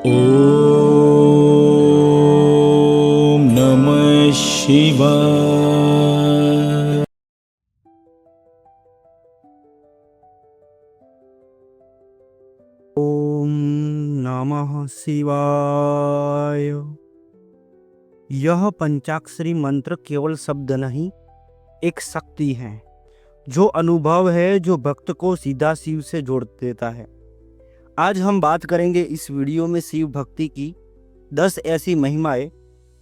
ओम नमः शिवाय। ओम नमः शिवाय। यह पंचाक्षरी मंत्र केवल शब्द नहीं, एक शक्ति है जो अनुभव है, जो भक्त को सीधा शिव से जोड़ देता है। आज हम बात करेंगे इस वीडियो में शिव भक्ति की 10 ऐसी महिमाएं।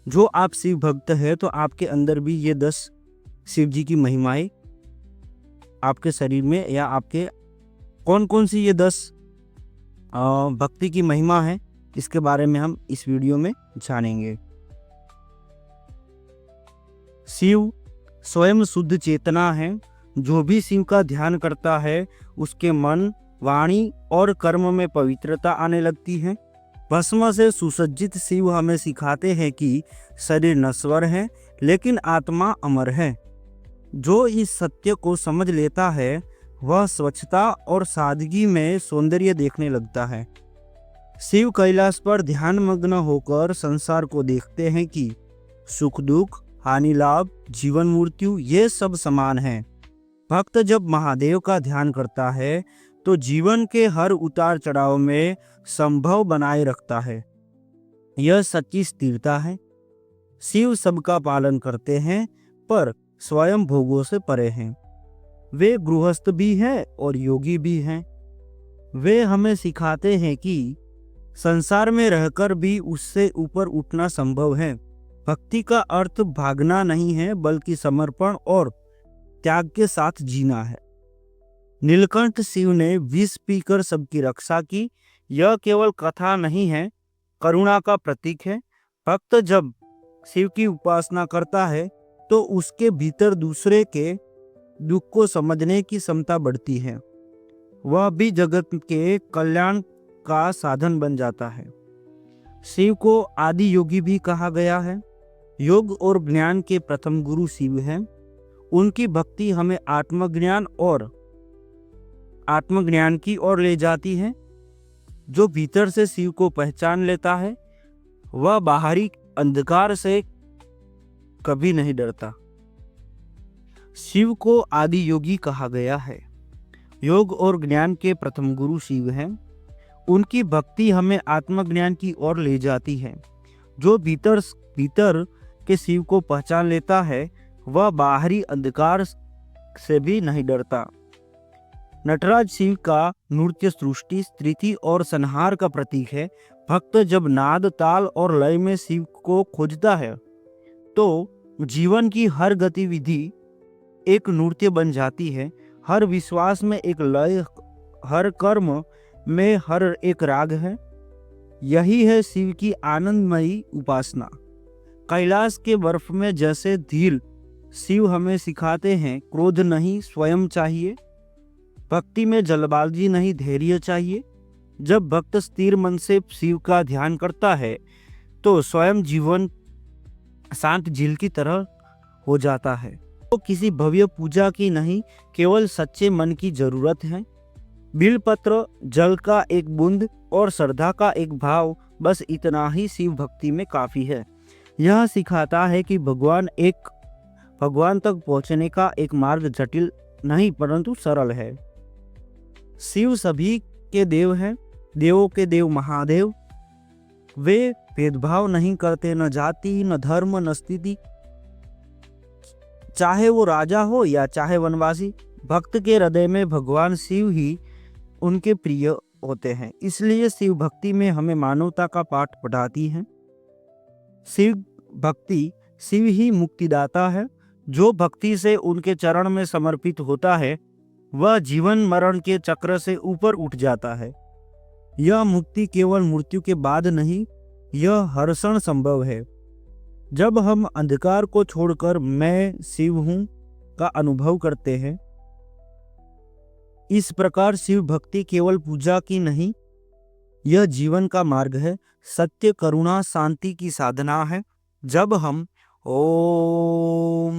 जो आप शिव भक्त है तो आपके अंदर भी ये 10 शिव जी की महिमाएं आपके शरीर में या आपके कौन कौन सी ये 10 भक्ति की महिमा है, इसके बारे में हम इस वीडियो में जानेंगे। शिव स्वयं शुद्ध चेतना है। जो भी शिव का ध्यान करता है उसके मन, वाणी और कर्म में पवित्रता आने लगती है। भस्म से सुसज्जित शिव हमें सिखाते हैं कि शरीर नश्वर है लेकिन आत्मा अमर है। जो इस सत्य को समझ लेता है वह स्वच्छता और सादगी में सौंदर्य देखने लगता है। शिव कैलाश पर ध्यानमग्न होकर संसार को देखते हैं कि सुख दुख, हानि लाभ, जीवन मृत्यु ये सब समान हैं। भक्त जब महादेव का ध्यान करता है तो जीवन के हर उतार चढ़ाव में संभव बनाए रखता है। यह सच्ची स्थिरता है। शिव सबका पालन करते हैं पर स्वयं भोगों से परे हैं। वे गृहस्थ भी हैं और योगी भी हैं। वे हमें सिखाते हैं कि संसार में रहकर भी उससे ऊपर उठना संभव है। भक्ति का अर्थ भागना नहीं है बल्कि समर्पण और त्याग के साथ जीना है। नीलकंठ शिव ने विष पीकर सबकी रक्षा की। यह केवल कथा नहीं है, करुणा का प्रतीक है। भक्त जब शिव की उपासना करता है तो उसके भीतर दूसरे के दुख को समझने की क्षमता बढ़ती है। वह भी जगत के कल्याण का साधन बन जाता है। शिव को आदि योगी भी कहा गया है। योग और ज्ञान के प्रथम गुरु शिव हैं। उनकी भक्ति हमें आत्मज्ञान की ओर ले जाती है। जो भीतर से शिव को पहचान लेता है वह बाहरी अंधकार से कभी नहीं डरता। शिव को आदि योगी कहा गया है। योग और ज्ञान के प्रथम गुरु शिव हैं। उनकी भक्ति हमें आत्मज्ञान की ओर ले जाती है। जो भीतर के शिव को पहचान लेता है वह बाहरी अंधकार से भी नहीं डरता। नटराज शिव का नृत्य सृष्टि, स्तुति और संहार का प्रतीक है। भक्त जब नाद, ताल और लय में शिव को खोजता है तो जीवन की हर गतिविधि एक नृत्य बन जाती है। हर विश्वास में एक लय, हर कर्म में हर एक राग है। यही है शिव की आनंदमयी उपासना। कैलाश के बर्फ में जैसे धीर शिव हमें सिखाते हैं क्रोध नहीं, स्वयं चाहिए। भक्ति में जल्दबाजी नहीं, धैर्य चाहिए। जब भक्त स्थिर मन से शिव का ध्यान करता है तो स्वयं जीवन शांत झील की तरह हो जाता है। तो किसी भव्य पूजा की नहीं, केवल सच्चे मन की जरूरत है। बिलपत्र, जल का एक बूंद और श्रद्धा का एक भाव, बस इतना ही शिव भक्ति में काफी है। यह सिखाता है कि भगवान तक पहुंचने का एक मार्ग जटिल नहीं परंतु सरल है। शिव सभी के देव हैं, देवों के देव महादेव। वे भेदभाव नहीं करते, न जाति, न धर्म, न स्थिति, चाहे वो राजा हो या चाहे वनवासी। भक्त के हृदय में भगवान शिव ही उनके प्रिय होते हैं। इसलिए शिव भक्ति में हमें मानवता का पाठ पढ़ाती है। शिव भक्ति, शिव ही मुक्तिदाता है। जो भक्ति से उनके चरण में समर्पित होता है वह जीवन मरण के चक्र से ऊपर उठ जाता है। यह मुक्ति केवल मृत्यु के बाद नहीं, यह हर क्षण संभव है जब हम अंधकार को छोड़कर मैं शिव हूं का अनुभव करते हैं। इस प्रकार शिव भक्ति केवल पूजा की नहीं, यह जीवन का मार्ग है, सत्य, करुणा, शांति की साधना है। जब हम ओम